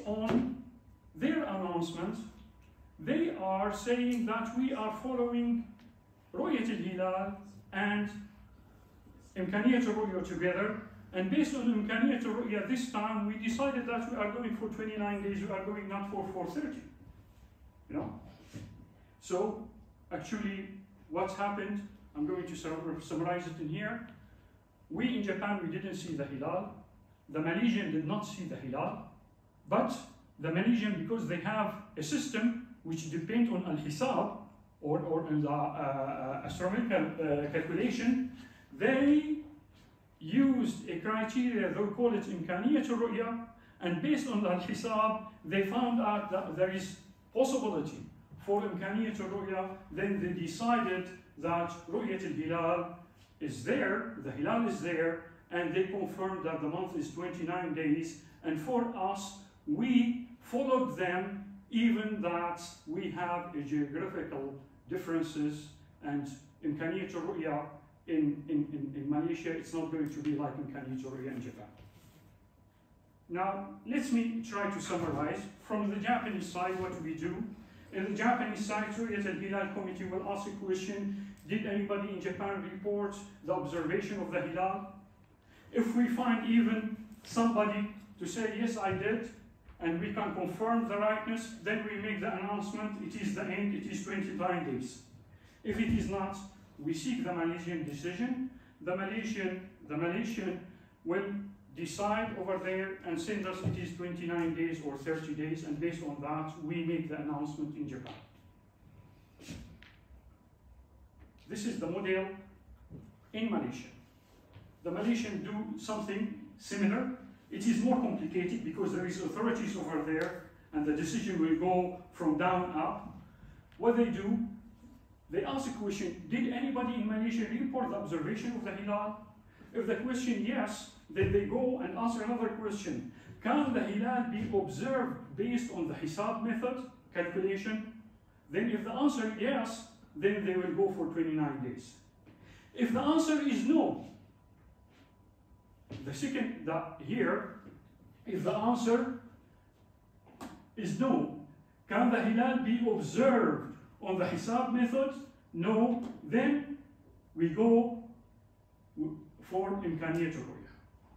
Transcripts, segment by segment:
on their announcement, they are saying that we are following رؤية الهلال and إمكانية الرؤية together. And based on إمكانية الرؤية, this time we decided that we are going for 29 days, we are going not for 430. You know? So actually what happened, I'm going to summarize it in here. We in Japan, we didn't see the Hilal. The Malaysian did not see the Hilal. But the Malaysian, because they have a system which depends on al-hisab, or on the astronomical calculation, they used a criteria, they call it إمكانية الرؤية, and based on al-hisab, they found out that there is possibility for إمكانية الرؤية. Then they decided that رؤية الهلال is there, the Hilal is there, and they confirmed that the month is 29 days. And for us, we followed them, even that we have a geographical differences, and إمكانية الرؤية in Malaysia, it's not going to be like إمكانية الرؤية in Japan. Now, let me try to summarize. From the Japanese side, what we do. In the Japanese side, رؤية الهلال committee will ask a question: did anybody in Japan report the observation of the Hilal? If we find even somebody to say, yes, I did, and we can confirm the rightness, then we make the announcement, it is the end, it is 29 days. If it is not, we seek the Malaysian decision. The Malaysian will decide over there and send us it is 29 days or 30 days, and based on that, we make the announcement in Japan. This is the model in Malaysia. The Malaysian do something similar. It is more complicated because there is authorities over there and the decision will go from down up. What they do, they ask a question: did anybody in Malaysia report the observation of the Hilal? If the question yes, then they go and ask another question: can the Hilal be observed based on the Hisab method calculation? Then if the answer is yes, then they will go for 29 days. If the answer is no, if the answer is no, can the Hilal be observed on the Hisab method? No, then we go for إمكانية الرؤية.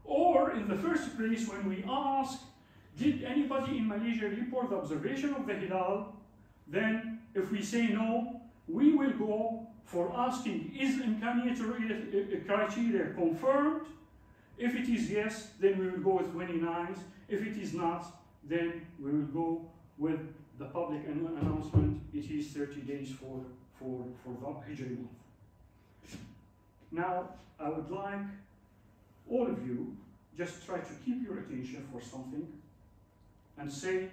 Or in the first place, when we ask, did anybody in Malaysia report the observation of the Hilal? Then if we say no, we will go for asking, is إمكانية الرؤية criteria confirmed? If it is yes, then we will go with 29. If it is not, then we will go with the public announcement. It is 30 days for the Hijri month. Now, I would like all of you just try to keep your attention for something and say,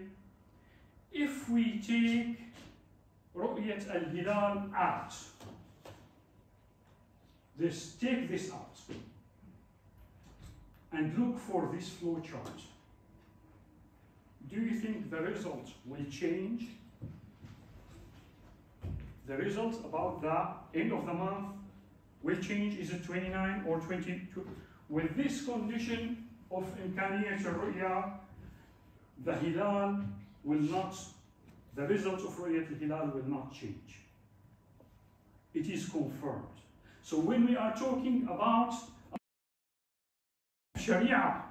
if we take رؤية الهلال out, take this out, and look for this flow chart, do you think the result will change? The result about the end of the month will change. Is it 29 or 22? With this condition of إمكانية الرؤية, the Hilal will not, the result of رؤية الهلال will not change. It is confirmed. So when we are talking about Sharia,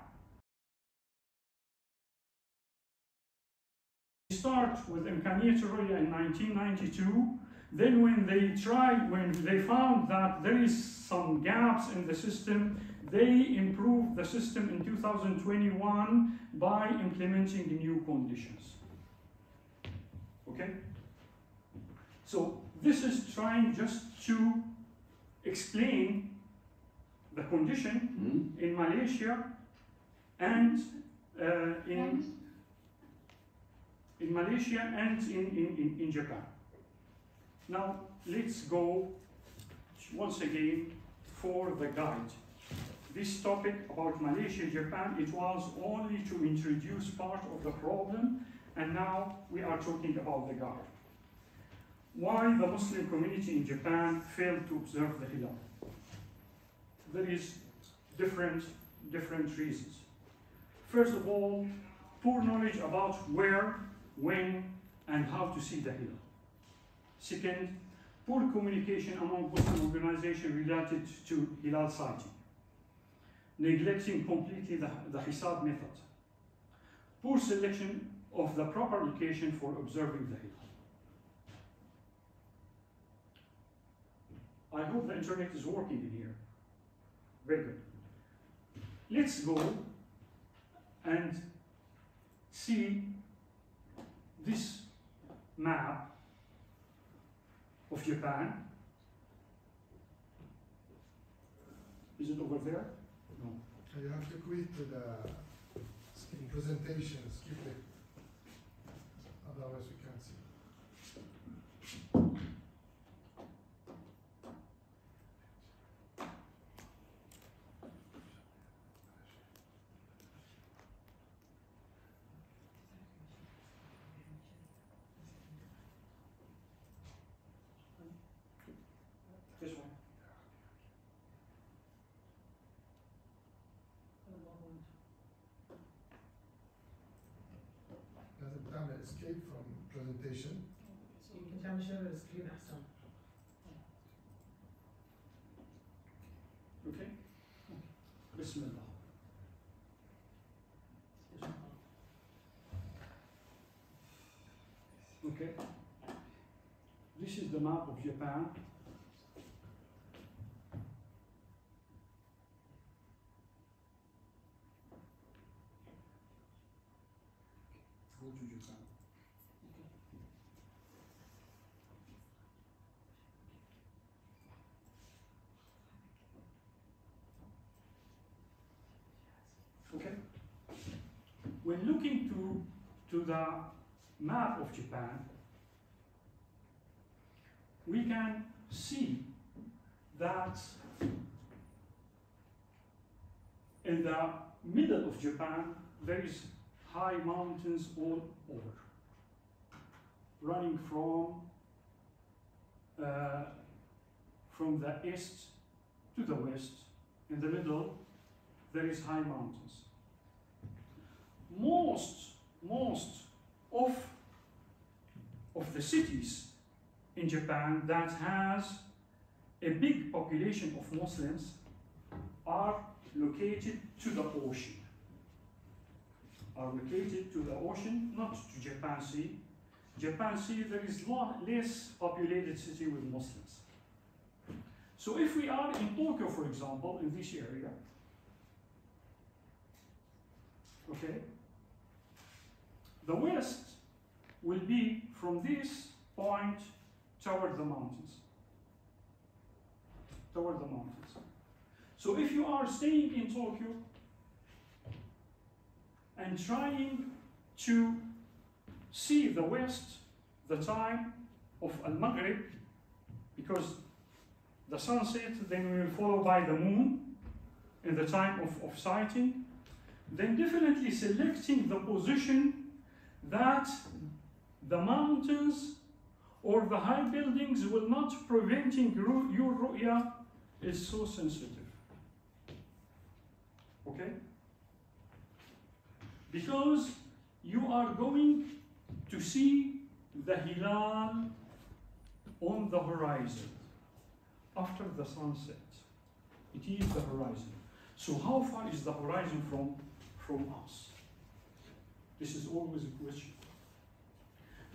we start with إمكانية الرؤية in 1992. Then when they found that there is some gaps in the system, they improved the system in 2021 by implementing new conditions. Okay? So this is trying just to explain the condition in Malaysia and in Malaysia and in Japan. Now let's go once again for the guide. This topic about Malaysia, Japan, it was only to introduce part of the problem, and now we are talking about the guide. Why the Muslim community in Japan failed to observe the Hilal? There is different reasons. First of all, poor knowledge about where, when, and how to see the hilal. Second, poor communication among Muslim organizations related to hilal sighting. Neglecting completely the hisab method. Poor selection of the proper location for observing the hilal. I hope the internet is working in here. Very good. Let's go and see this map of Japan. Is it over there? No. You have to quit to the presentation, skip it. Otherwise we can't see. This one. لازم تعمل escape from presentation. يمكن تعمل share السكرين أحسن. Okay. Bismillah. Okay. This is the map of Japan. Go to Japan. Okay. When looking to the map of Japan, we can see that in the middle of Japan there is high mountains all over, running from the east to the west. In the middle there is high mountains. Most of the cities in Japan that has a big population of Muslims are located to the ocean. Are located to the ocean, not to Japan Sea. Japan Sea, there is less populated city with Muslims. So if we are in Tokyo, for example, in this area, okay, the west will be from this point toward the mountains. Toward the mountains. So if you are staying in Tokyo and trying to see the west, the time of Al-Maghrib, because the sunset then will follow by the moon in the time of sighting, then definitely selecting the position that the mountains or the high buildings will not preventing your ru'ya is so sensitive. Okay? Because you are going to see the hilal on the horizon after the sunset. It is the horizon. So how far is the horizon from us? This is always a question.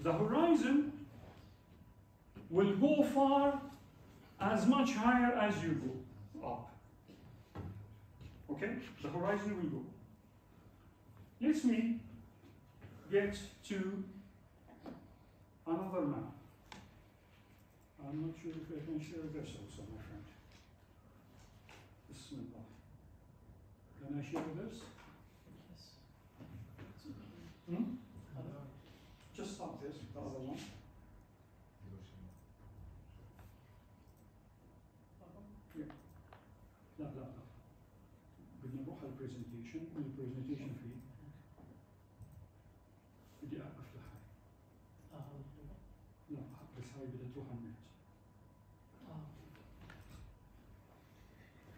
The horizon will go far as much higher as you go up. Okay? The horizon will go. Let me get to another map. I'm not sure if I can share this also, my friend. Bismillah. Can I share this? Yes. Just stop this, the other one. لا لا لا بدنا نروح على البرزنتيشن والبرزنتيشن فيه بدي افتح هاي لا بس هاي بدها تروح على النت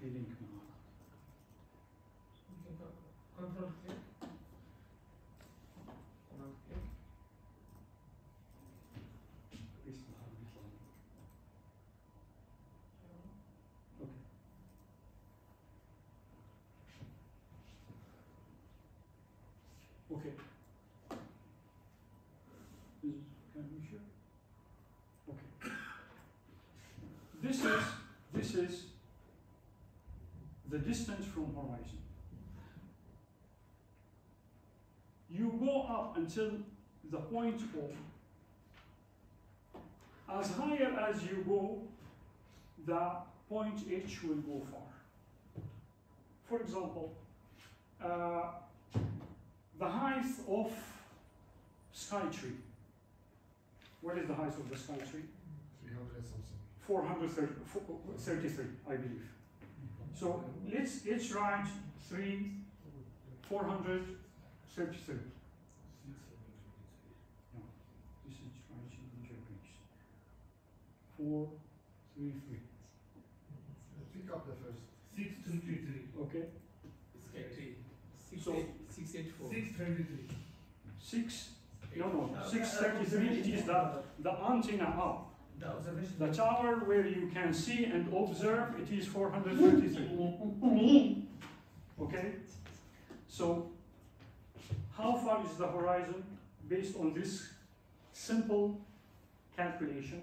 في لينك معنا كنترول كليك Okay. Can we share? Okay. This is the distance from horizon. You go up until the point O. As higher as you go, the point H will go far. For example, the height of Skytree. What is the height of the Skytree? 300 something. 433, I believe. So let's write 433. No, this is writing in Japanese. 433. Pick up the first. 6233. Okay. Skytree. So 684. 623. 633. It is the antenna up. The observation. The tower where you can see and observe, it is 433. Okay? So, how far is the horizon based on this simple calculation?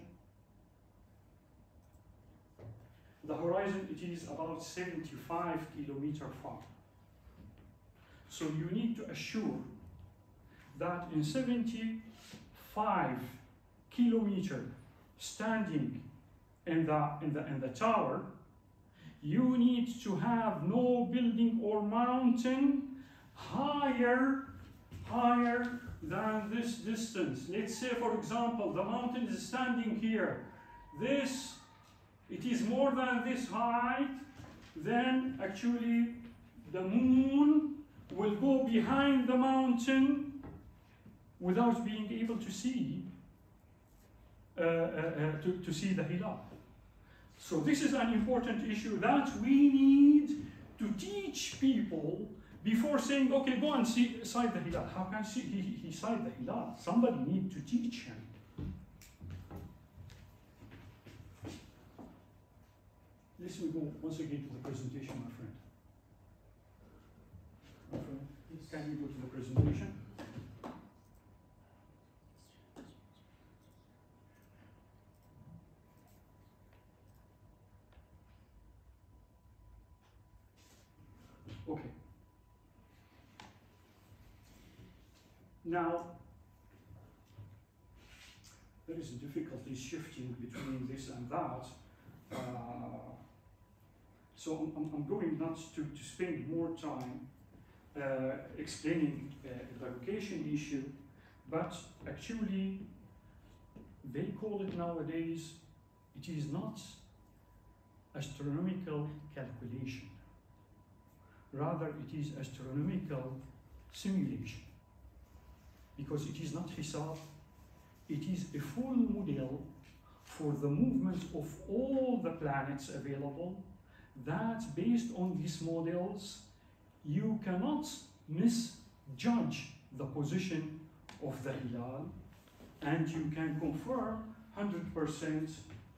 The horizon, it is about 75 kilometers far. So you need to assure that in 75 kilometers standing in the tower, you need to have no building or mountain higher than this distance. Let's say, for example, the mountain is standing here. It is more than this height, then actually the moon will go behind the mountain without being able to see to see the hilal. So this is an important issue that we need to teach people before saying, okay, go and sight the hilal. How can he sight the hilal? Somebody needs to teach him. Let's go once again to the presentation, my friend. Can we go to the presentation? Okay. Now, there is a difficulty shifting between this and that. So I'm going not to spend more time explaining the location issue, but actually they call it nowadays, it is not astronomical calculation. Rather, it is astronomical simulation. Because it is not hisab, it is a full model for the movement of all the planets available, that based on these models, you cannot misjudge the position of the hilal, and you can confirm 100%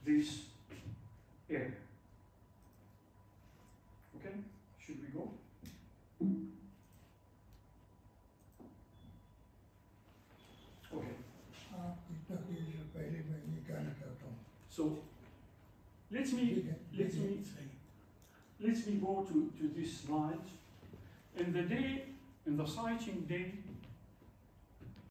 this area. Okay, should we go? Okay. So let me go to this slide. In the sighting day,